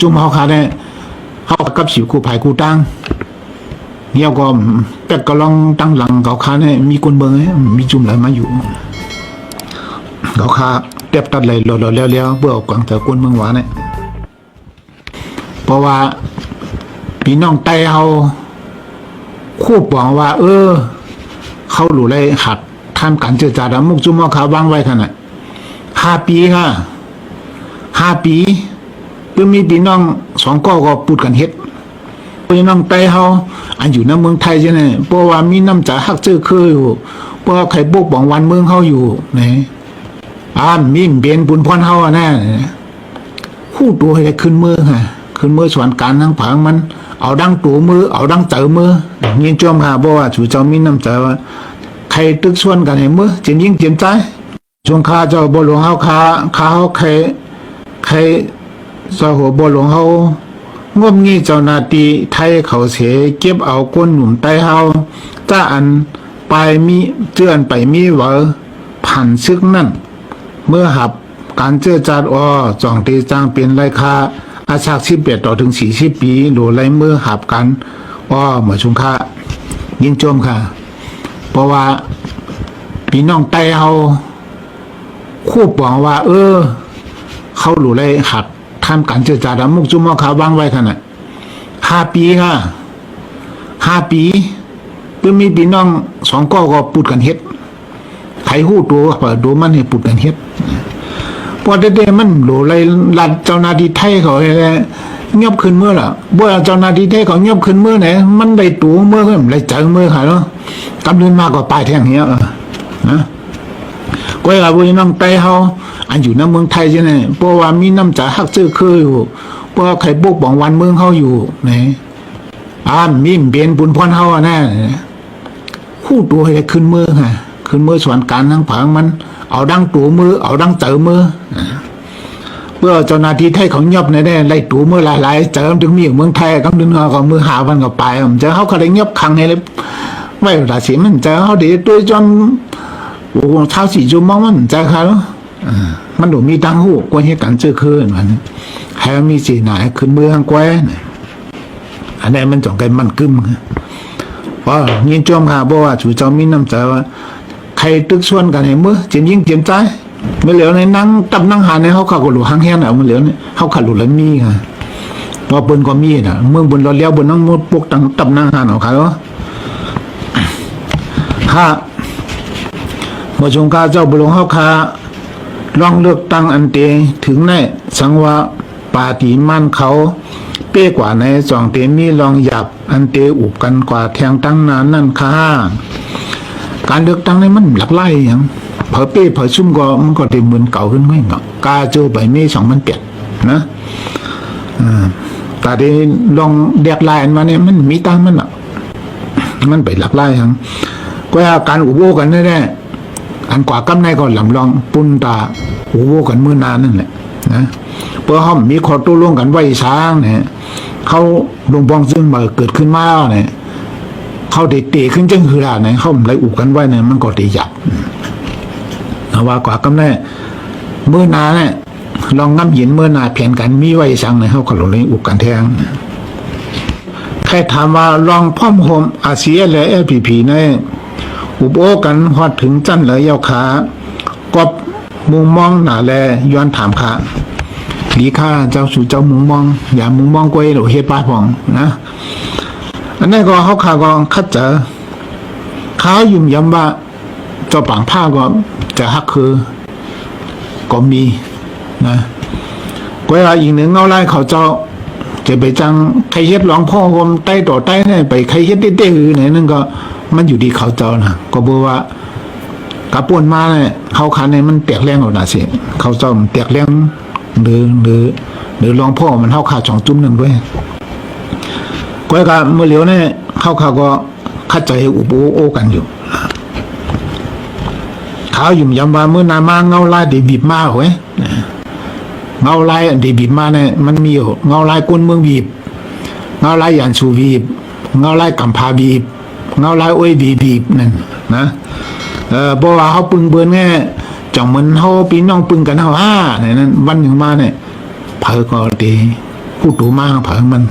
จุ่มเขาขาเนี่ยเขากับสิวกูภายกูตั้งเนี่ยก็เป็ดก็ลองตั้งหลังเขาขาเนี่ยมีคนเบิ่งมีจุ่มอะไรมาอยู่เขาขาเต็บตัดเลยหล่อๆเลี้ยวๆเบื่อกวางเถอะคนเมืองหวานเนี่ยเพราะว่าพี่น้องไต้เขาคู่ปองว่าเขาหลุดเลยหัดทำการเจรจาดมุกจุ่มเขาวางไว้ขนาด5 ปีค่ะ5 ปีเพื่อมีพี่น้อง2ก็พูดกันเฮ็ดพี่น้องไต้เขาอันอยู่ในเมืองไทยใช่ไหมเพราะว่ามีน้ำใจฮักเจอเคยอยู่เพราะใครบุกบองวันเมืองเขาอยู่นี่มีเบียนบุญพรเขาแน่คู่ตัวให้ขึ้นมือค่ะขึ้นมือส่วนการทั้งผังมันเอาดังตัวมือเอาดังเจอมือเงี้ยจอมค่ะเพราะว่าจู่เจ้ามีน้ำใจว่าใครตึกส่วนกันให้มือเจียนยิ่งเจียนใจช่วงข้าเจ้าบ่หลวงเขาเขาใครสหัวบ่หลวงเขางบงี้เจ้านาตีไทยเขาเสียเก็บเอาก้นหนุ่มไต้เฮาจ้าอันไปมีเจือนไปมีเวอผ่านซึกนั่นเมื่อหับการเจอจาดจองตีจ้างเป็นไรค่าอาชาก18ต่อถึง40 ปีหรือไรเมื่อหับกันเหมือนชุงค่ายินโจมค่ะเพราะว่าพี่น้องไต้เฮาคู่ปองว่าเขาหลุดเลยหัดทำการเจรจาดมุกจุ่มเขาวางไว้ขนาด5 ปีค่ะ5 ปีเพื่อมีพี่น้อง2ก็พูดกันเฮ็ดใครหู้ตัวเปิดดูมันให้พูดกันเฮ็ดพอเด็ดๆมันหลุดเลยรัดเจ้าหน้าที่ไทยเขาเลยเงียบขึ้นเมื่อล่ะบ่เจ้าหน้าที่ไทยเขาเงียบขึ้นเมื่อไหนมันได้ตัวเมื่อก็ได้เจอเมื่อค่ะเนาะกำเนิดมากกว่าปลายแท่งเนี้ยนะก็ว่าพี่น้องไต้เฮาอันอยู่ในเมืองไทยใช่ไหมเพราะว่ามีน้ำใจฮักเจอเคยอยู่เพราะใครบุกบองวันเมืองเขาอยู่นี่มีเบียนบุญพรเขาแน่คู่ตัวให้ขึ้นมือค่ะขึ้นมือส่วนการทั้งผังมันเอาดังตัวมือเอาดังเจอมือเพื่อเจ้าหน้าที่ไทยเขาเงียบในได้ไล่ตัวมือหลายๆเจอถึงมีเมืองไทยก็ดึงเอามือหาวันก็ไปเจอเขาก็ได้เงียบขังในเลยไม่ราศีมันเจอเขาเดี๋ยวตัวจนเท้า4 ชั่วโมงมันเจอเขามันดูมีตังหูกว่าเหตุการณ์เจอคืนมันให้มีสีหนาขึ้นมือข้างแกว้อันนี้มันจ่องกันมันกึ้มเพราะยินจอมค่ะบอกว่าจู่เจ้ามีน้ำใจว่าใครตึกส่วนกันให้มือเจียมยิ่งเจียมใจเมื่อเหลียวในนั่งตับนั่งหาในเขาขับหลุดหางแห้งเมื่อเหลียวเนี่ยเขาขับหลุดแล้วมีค่ะพอเปิ้นก็มีเมื่อบนเราเลี้ยวบนนั่งมดพวกตับนั่งหาเอาค่ะเมื่อชงกาเจ้าบุญเขาค่ะลองเลือกตั้งอันเตถึงในสังวะปาติมันเขาเป้กว่าในจองเตมีลองหยับอันเตอุบกันกว่าแทงตั้งนานนั่นค่ะการเลือกตั้งนี่มันหลักไล่อย่างเผอเป้เผอซุ่มก็มันก็เต็มเหมือนเก่าขึ้นไม่เนาะกาเจอใบเมย์2008นะแต่ที่ลองเด็กไล่มาเนี่ยมันมีตั้งมันอ่ะมันไปหลักไล่อย่างก็การอุโบกันแน่อันกว่ากำในก็ลำลองปุ่นตาอุโบกันมือนานนั่นแหละนะเพื่อเขามีข้อตกลงกันไว้ช้างเนี่ยเขาลงบองซึ่งมาเกิดขึ้นมาเนี่ยเขาเตะขึ้นจังคืออะไรเนี่ยเขาเลยอุบกันไว้เนี่ยมันก็เตะหยับว่ากว่ากำในมือนานเนี่ยลองน้ำหินมือนาแผนกันมีไว้ช้างเนี่ยเขาก็เลยอุบกันแทงใครถามว่าลองพ่อมโฮมอาเซียและLPPเนี่ยอุบโอกันฮอดถึงจันเลยยาวขากบมุงมองหนาแลย้อนถามค่ะหลีค่าเจ้าสู่เจ้ามุงมองอย่ามุงมองกวยหรือเฮป้าพองนะอันนี้ก็เขาขาก็คัดเจอเขายุ่มย้ำว่าเจ้าปังผ้าก็จะฮักคือก็มีนะกวยอีกหนึ่งเงาไล่เขาเจ้าจะไปจังใครเฮ็ดหลองพ่อผมใต้ต่อใต้เนี่ยไปใครเฮ็ดเต้ๆไหนนั่นก็มันอยู่ดีเขาเจ้านะก็บอกว่ากระป่วนมาเนี่ยเขาคันเนี่ยมันแตกแรงหรอกนะสิเขาเจ้าแตกแรงหรือรองพ่อมันเข้าขา2 จุ่มหนึ่งด้วยก็การเมื่อเหลียวเนี่ยเข้าขาก็คัดใจอุบโอกันอยู่เขาอยู่ยำว่าเมื่อนามาเงาลายดีบีบมาเว้ยเงาลายดีบีบมาเนี่ยมันมีอยู่เงาลายก้นเมืองบีบเงาลายยันสูบีบเงาลายกัมพาบีบเงาลายโอ้ยบีบนั่นนะเพราะว่าเขาปึงเบิ้นแง่จังเหมือนเขาพี่น้องปึงกันเขาเนี่ยนั้นวันหนึ่งมาเนี่ยเพอก็ดีผู้ ผู้ตูมาเผามัน